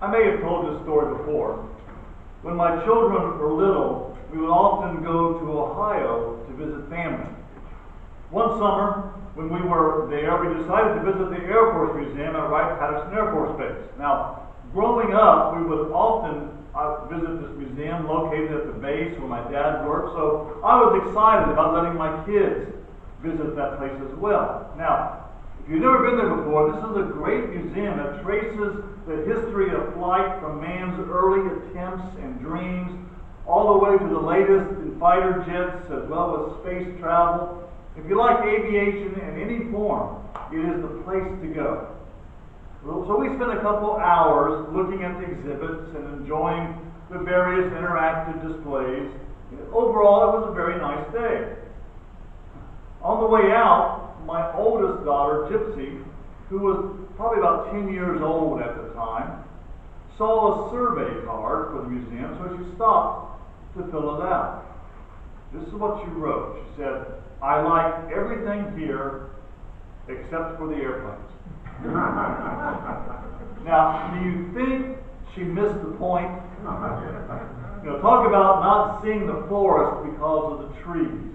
I may have told this story before. When my children were little, we would often go to Ohio to visit family. One summer, when we were there, we decided to visit the Air Force Museum at Wright-Patterson Air Force Base. Now, growing up, we would often visit this museum located at the base where my dad worked, so I was excited about letting my kids visit that place as well. Now, if you've never been there before, this is a great museum that traces the history of flight from man's early attempts and dreams all the way to the latest in fighter jets as well as space travel. If you like aviation in any form, it is the place to go. So we spent a couple hours looking at the exhibits and enjoying the various interactive displays. Overall, it was a very nice day. On the way out, my oldest daughter, Gypsy, who was probably about 10 years old at the time, saw a survey card for the museum, so she stopped to fill it out. This is what she wrote. She said, "I like everything here except for the airplanes." Now, do you think she missed the point? Talk about not seeing the forest because of the trees.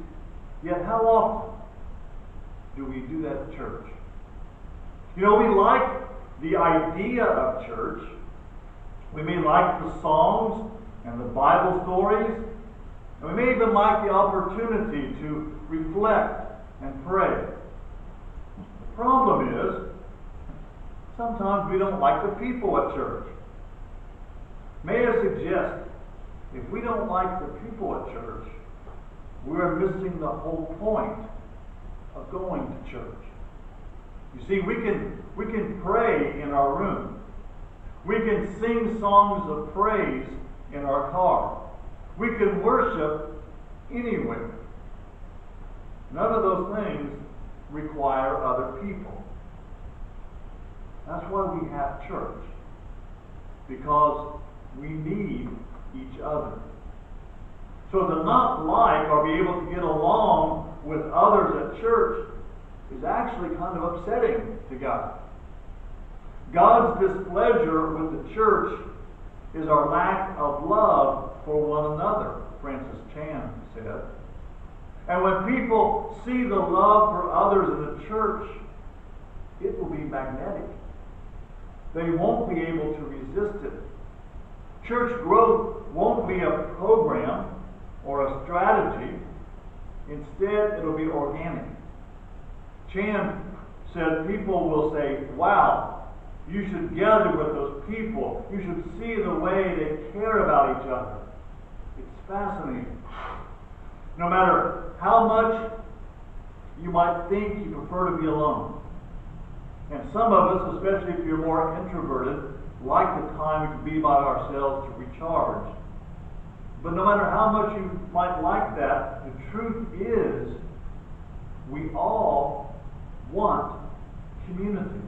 Yet how often do we do that at church? We like the idea of church. We may like the songs and the Bible stories. And we may even like the opportunity to reflect and pray. The problem is, sometimes we don't like the people at church. May I suggest, if we don't like the people at church, we're missing the whole point of going to church. You see, we can pray in our room. We can sing songs of praise in our car. We can worship anywhere. None of those things require other people. That's why we have church. Because we need each other. So to not like or be able to get along with others at church is actually kind of upsetting to God. God's displeasure with the church is our lack of love for one another, Francis Chan said. And when people see the love for others in the church, it will be magnetic. They won't be able to resist it. Church growth won't be a program or a strategy. Instead, it'll be organic. Chan said people will say, "Wow, you should gather with those people. You should see the way they care about each other." It's fascinating. No matter how much you might think you prefer to be alone. And some of us, especially if you're more introverted, like the time to be by ourselves to recharge. But no matter how much you might like that, the truth is we all want community.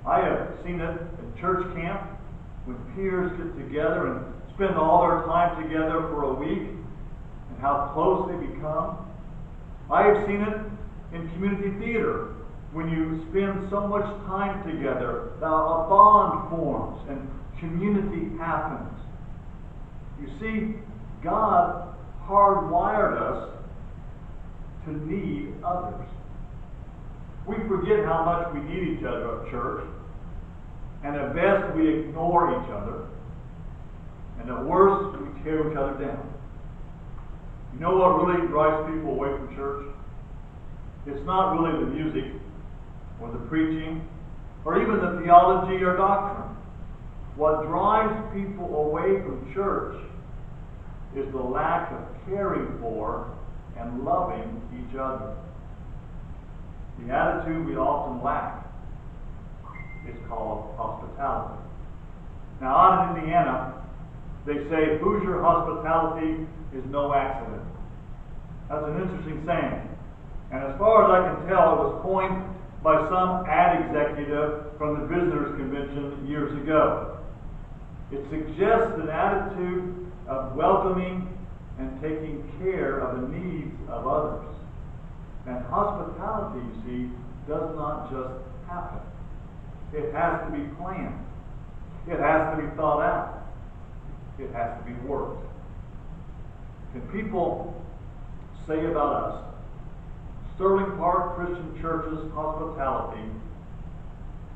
I have seen it in church camp when peers get together and spend all their time together for a week and how close they become. I have seen it in community theater when you spend so much time together, a bond forms and community happens. You see, God hardwired us to need others. We forget how much we need each other at church, and at best we ignore each other, and at worst we tear each other down. You know what really drives people away from church? It's not really the music or the preaching or even the theology or doctrine. What drives people away from church is the lack of caring for and loving each other. The attitude we often lack is called hospitality. Now, out in Indiana, they say Hoosier hospitality is no accident. That's an interesting saying. And as far as I can tell, it was coined by some ad executive from the Visitors Convention years ago. It suggests an attitude of welcoming and taking care of the needs of others. And hospitality, you see, does not just happen. It has to be planned. It has to be thought out. It has to be worked. Can people say about us, Sterling Park Christian Church's hospitality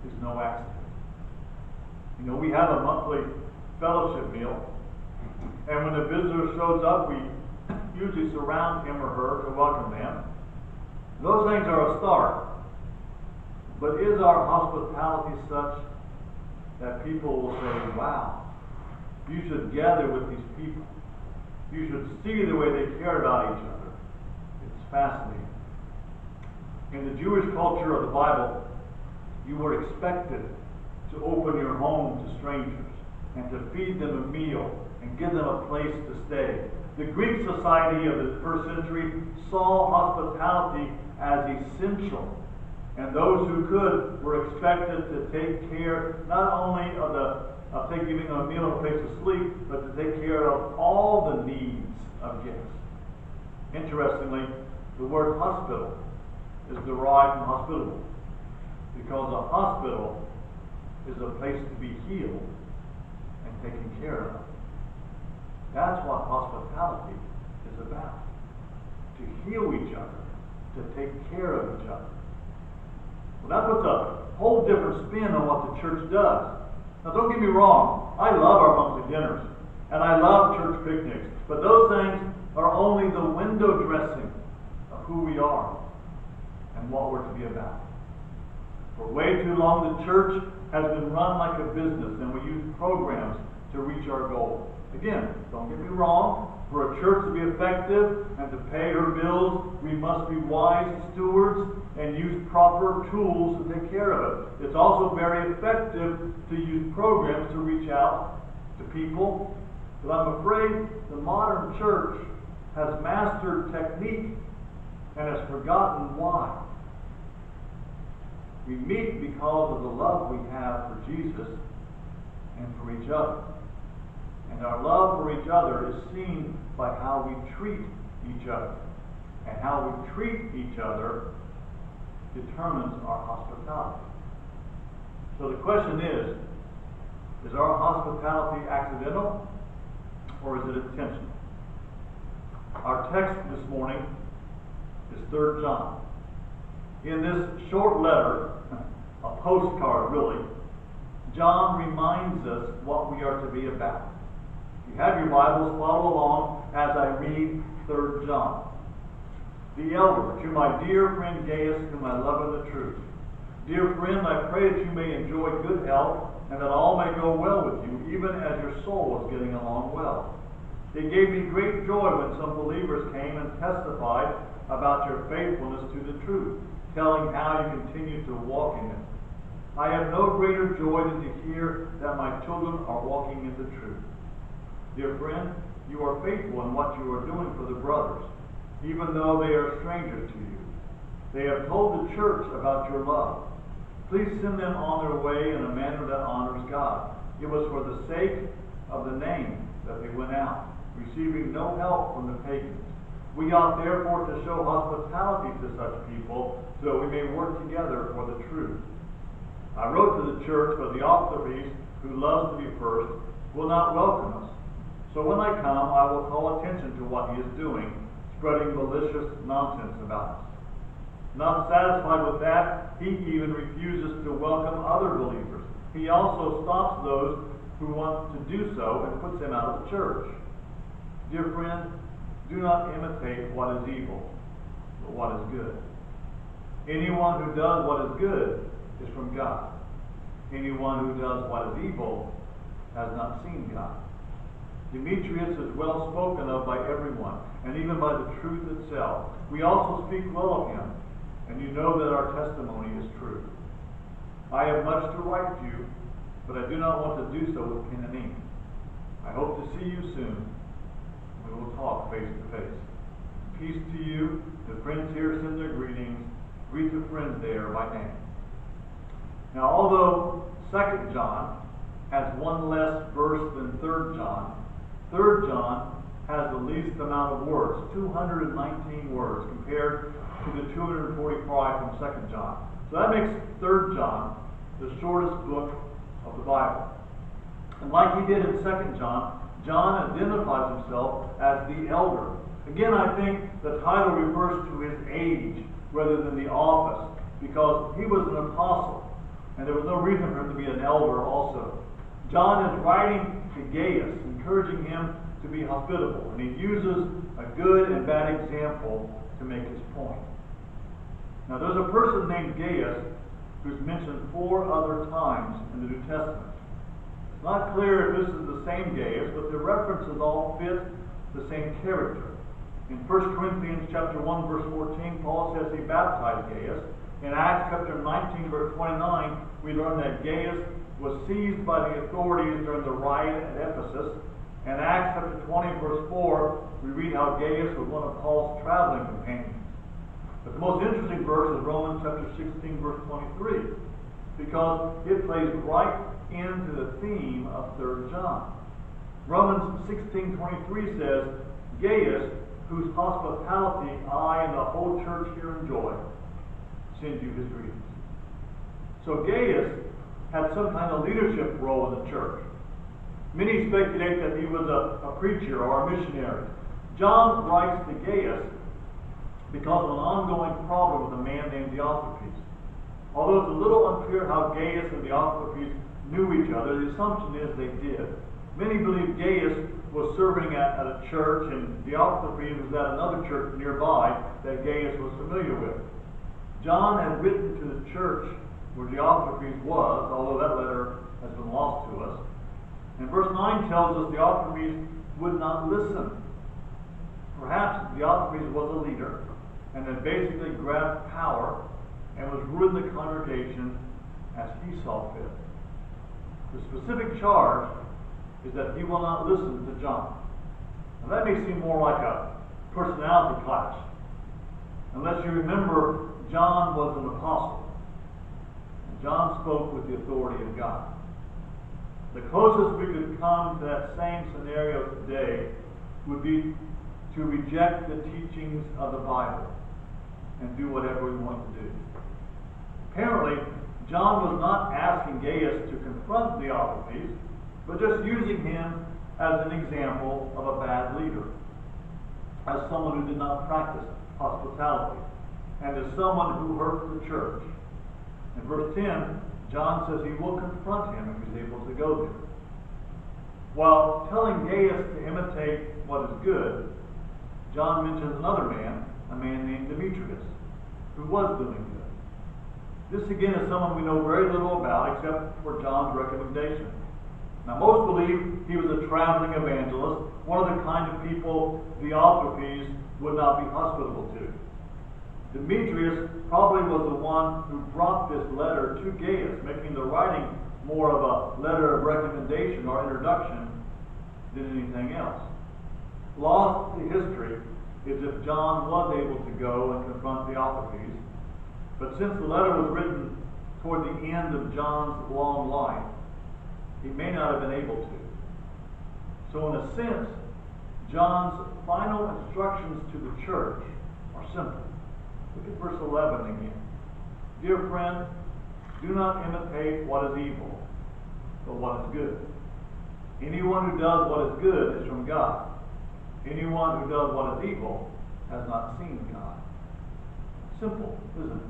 is no accident? You know, we have a monthly fellowship meal, and when the visitor shows up, we usually surround him or her to welcome them. Those things are a start. But is our hospitality such that people will say, wow, you should gather with these people. You should see the way they care about each other. It's fascinating. In the Jewish culture of the Bible, you were expected to open your home to strangers and to feed them a meal and give them a place to stay. The Greek society of the first century saw hospitality as essential, and those who could were expected to take care not only of giving them a meal and a place to sleep, but to take care of all the needs of guests. Interestingly, the word hospital is derived from hospitable, because a hospital is a place to be healed and taken care of. That's what hospitality is about. To heal each other, to take care of each other. Well, that puts a whole different spin on what the church does. Now, don't get me wrong. I love our monthly dinners, and I love church picnics, but those things are only the window dressing of who we are and what we're to be about. For way too long, the church has been run like a business, and we use programs to reach our goal. Again, don't get me wrong. For a church to be effective and to pay her bills, we must be wise stewards and use proper tools to take care of it. It's also very effective to use programs to reach out to people. But I'm afraid the modern church has mastered technique and has forgotten why. We meet because of the love we have for Jesus and for each other. And our love for each other is seen by how we treat each other. And how we treat each other determines our hospitality. So the question is our hospitality accidental or is it intentional? Our text this morning is 3 John. In this short letter, a postcard really, John reminds us what we are to be about. If you have your Bibles, follow along as I read 3 John. The elder, to my dear friend Gaius, whom I love in the truth. Dear friend, I pray that you may enjoy good health, and that all may go well with you, even as your soul is getting along well. It gave me great joy when some believers came and testified about your faithfulness to the truth, telling how you continue to walk in it. I have no greater joy than to hear that my children are walking in the truth. Dear friend, you are faithful in what you are doing for the brothers, even though they are strangers to you. They have told the church about your love. Please send them on their way in a manner that honors God. It was for the sake of the name that they went out, receiving no help from the pagans. We ought therefore to show hospitality to such people, so we may work together for the truth. I wrote to the church, but the Diotrephes, who loves to be first, will not welcome us. So when I come, I will call attention to what he is doing, spreading malicious nonsense about us. Not satisfied with that, he even refuses to welcome other believers. He also stops those who want to do so and puts them out of the church. Dear friend, do not imitate what is evil, but what is good. Anyone who does what is good is from God. Anyone who does what is evil has not seen God. Demetrius is well spoken of by everyone, and even by the truth itself. We also speak well of him, and you know that our testimony is true. I have much to write to you, but I do not want to do so with pen and ink. I hope to see you soon. We will talk face to face. Peace to you. The friends here send their greetings. Greet the friends there by name. Now, although 2 John has one less verse than 3 John, 3 John has the least amount of words, 219 words, compared to the 245 from 2 John. So that makes 3 John the shortest book of the Bible. And like he did in 2 John, John identifies himself as the elder. Again, I think the title refers to his age rather than the office, because he was an apostle, and there was no reason for him to be an elder also. John is writing to Gaius, encouraging him to be hospitable, and he uses a good and bad example to make his point. Now, there's a person named Gaius who's mentioned 4 other times in the New Testament. It's not clear if this is the same Gaius, but the references all fit the same character. In 1 Corinthians chapter 1, verse 14, Paul says he baptized Gaius. In Acts chapter 19, verse 29, we learn that Gaius was seized by the authorities during the riot at Ephesus. In Acts chapter 20, verse 4, we read how Gaius was one of Paul's traveling companions. But the most interesting verse is Romans chapter 16, verse 23, because it plays right into the theme of 3 John. Romans 16:23 says, Gaius, whose hospitality I and the whole church here enjoy, send you his greetings. So Gaius had some kind of leadership role in the church. Many speculate that he was a preacher or a missionary. John writes to Gaius because of an ongoing problem with a man named Diotrephes. Although it's a little unclear how Gaius and Diotrephes knew each other, the assumption is they did. Many believe Gaius was serving at a church, and Diotrephes was at another church nearby that Gaius was familiar with. John had written to the church where Diotrephes was, although that letter has been lost to us. And verse 9 tells us Diotrephes would not listen. Perhaps Diotrephes was a leader and had basically grabbed power and was ruling the congregation as he saw fit. The specific charge is that he will not listen to John. Now that may seem more like a personality clash. Unless you remember, John was an apostle. And John spoke with the authority of God. The closest we could come to that same scenario today would be to reject the teachings of the Bible and do whatever we want to do. Apparently, John was not asking Gaius to confront Diotrephes, but just using him as an example of a bad leader, as someone who did not practice hospitality, and as someone who hurt the church. In verse 10, John says he will confront him if he's able to go there. While telling Gaius to imitate what is good, John mentions another man, a man named Demetrius, who was doing good. This again is someone we know very little about except for John's recommendation. Now most believe he was a traveling evangelist, one of the kind of people Diotrephes would not be hospitable to. Demetrius probably was the one who brought this letter to Gaius, making the writing more of a letter of recommendation or introduction than anything else. Lost to history is if John was able to go and confront Diotrephes, but since the letter was written toward the end of John's long life, he may not have been able to. So in a sense, John's final instructions to the church are simple. Look at verse 11 again. Dear friend, do not imitate what is evil, but what is good. Anyone who does what is good is from God. Anyone who does what is evil has not seen God. Simple, isn't it?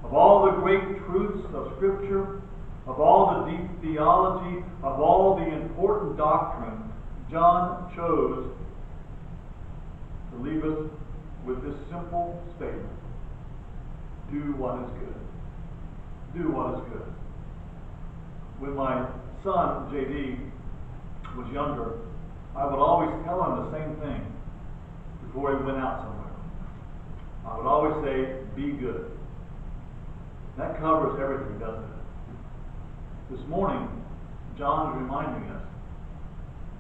Of all the great truths of Scripture, of all the deep theology, of all the important doctrine, John chose to leave us with this simple statement. Do what is good. Do what is good. When my son, J.D., was younger, I would always tell him the same thing before he went out somewhere. I would always say, be good. That covers everything, doesn't it? This morning, John is reminding us,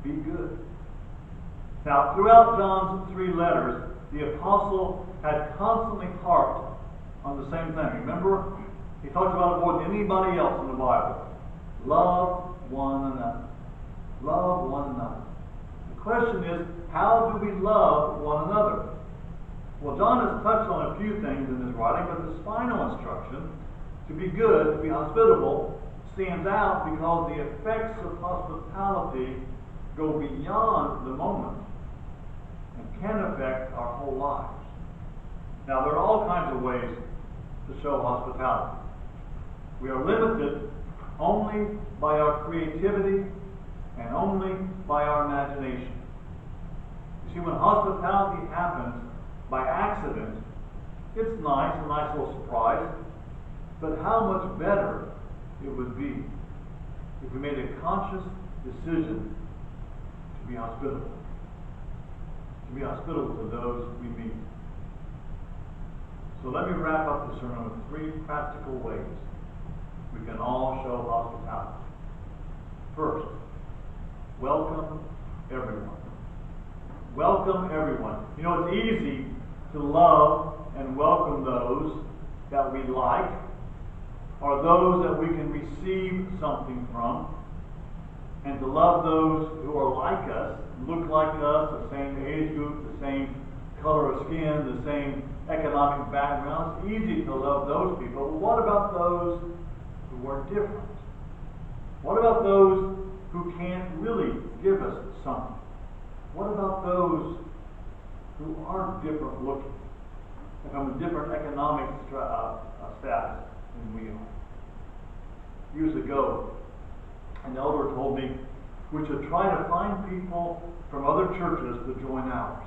be good. Now, throughout John's 3 letters, the apostle had constantly harped on the same thing. Remember, he talks about it more than anybody else in the Bible. Love one another. Love one another. The question is, how do we love one another? Well, John has touched on a few things in his writing, but this final instruction, to be good, to be hospitable, stands out because the effects of hospitality go beyond the moment and can affect our whole lives. Now, there are all kinds of ways to show hospitality. We are limited only by our creativity and only by our imagination. You see, when hospitality happens by accident, it's nice, a nice little surprise, but how much better it would be if we made a conscious decision to be hospitable to those we meet. So let me wrap up the sermon with 3 practical ways we can all show hospitality. First, welcome everyone. Welcome everyone. You know, it's easy to love and welcome those that we like, or those that we can receive something from, and to love those who are like us, look like us, the same age group, the same color of skin, the same economic background. It's easy to love those people, but what about those who are different? What about those who can't really give us something? What about those who are different looking, from a different economic status than we are? Years ago, an elder told me we should try to find people from other churches to join ours.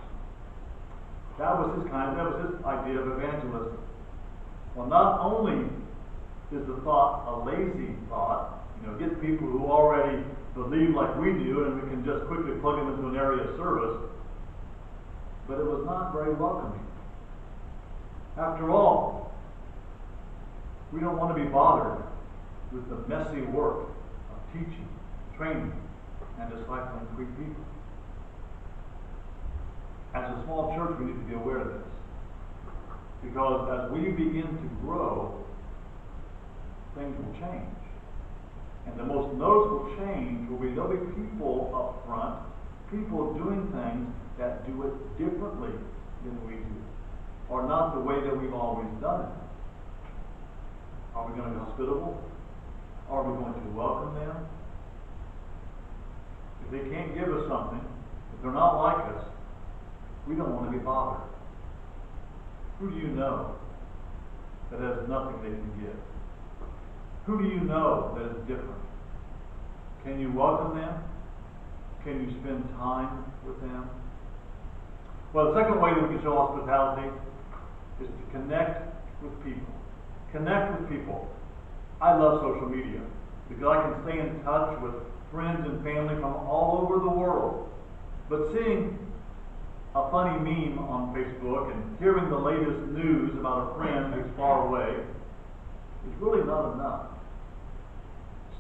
That was his idea of evangelism. Well, not only is the thought a lazy thought, get people who already believe like we do and we can just quickly plug them into an area of service, but it was not very welcoming. After all, we don't want to be bothered with the messy work of teaching, training, and discipling free people. As a small church, we need to be aware of this, because as we begin to grow, things will change. And the most noticeable change will be there'll be people up front, people doing things that do it differently than we do, or not the way that we've always done it. Are we going to be hospitable? Are we going to welcome them? If they can't give us something, if they're not like us, we don't want to be bothered. Who do you know that has nothing they can give? Who do you know that is different? Can you welcome them? Can you spend time with them? Well, the second way that we can show hospitality is to connect with people. Connect with people. I love social media because I can stay in touch with friends and family from all over the world. But seeing a funny meme on Facebook and hearing the latest news about a friend who's far away is really not enough.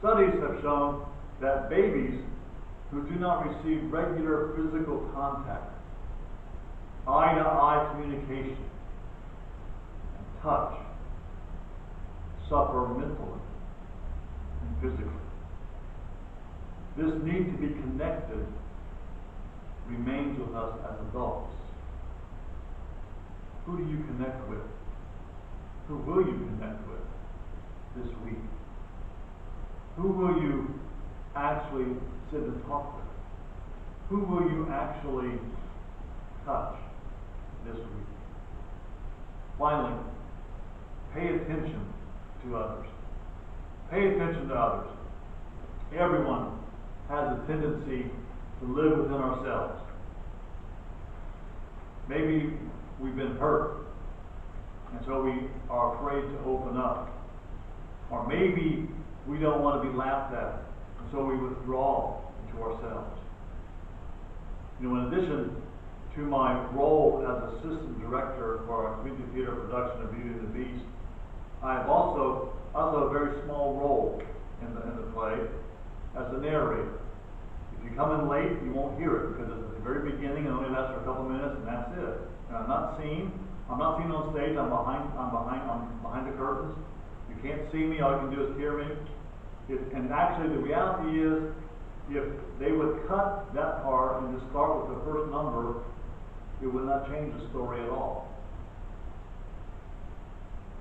Studies have shown that babies who do not receive regular physical contact, eye-to-eye communication, and touch, suffer mentally and physically. This need to be connected remains with us as adults. Who do you connect with? Who will you connect with this week? Who will you actually sit and talk with? Who will you actually touch this week? Finally, pay attention to others. Pay attention to others. Everyone has a tendency to live within ourselves. Maybe we've been hurt, and so we are afraid to open up. Or maybe we don't want to be laughed at, and so we withdraw into ourselves. In addition to my role as assistant director for our community theater production of Beauty and the Beast, I have also a very small role in the play as a narrator. If you come in late, you won't hear it because it's at the very beginning and only lasts for a couple minutes, and that's it. And I'm not seen on stage. I'm behind the curtains. You can't see me. All you can do is hear me. And actually, the reality is, if they would cut that part and just start with the first number, it would not change the story at all.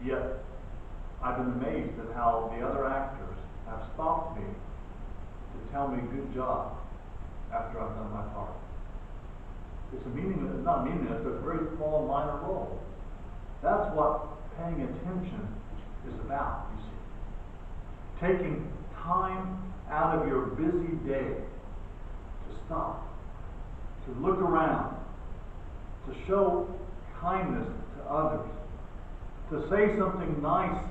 Yet, I've been amazed at how the other actors have stopped me to tell me good job after I've done my part. It's not meaningless, but a very small, minor role. That's what paying attention is about, you see. Taking time out of your busy day to stop, to look around, to show kindness to others, to say something nice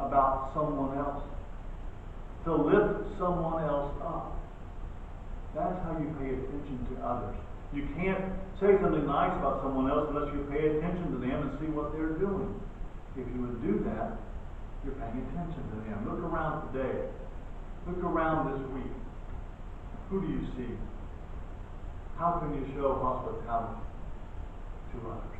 about someone else, to lift someone else up. That's how you pay attention to others. You can't say something nice about someone else unless you pay attention to them and see what they're doing. If you would do that, you're paying attention to them. Look around today. Look around this week. Who do you see? How can you show hospitality to others?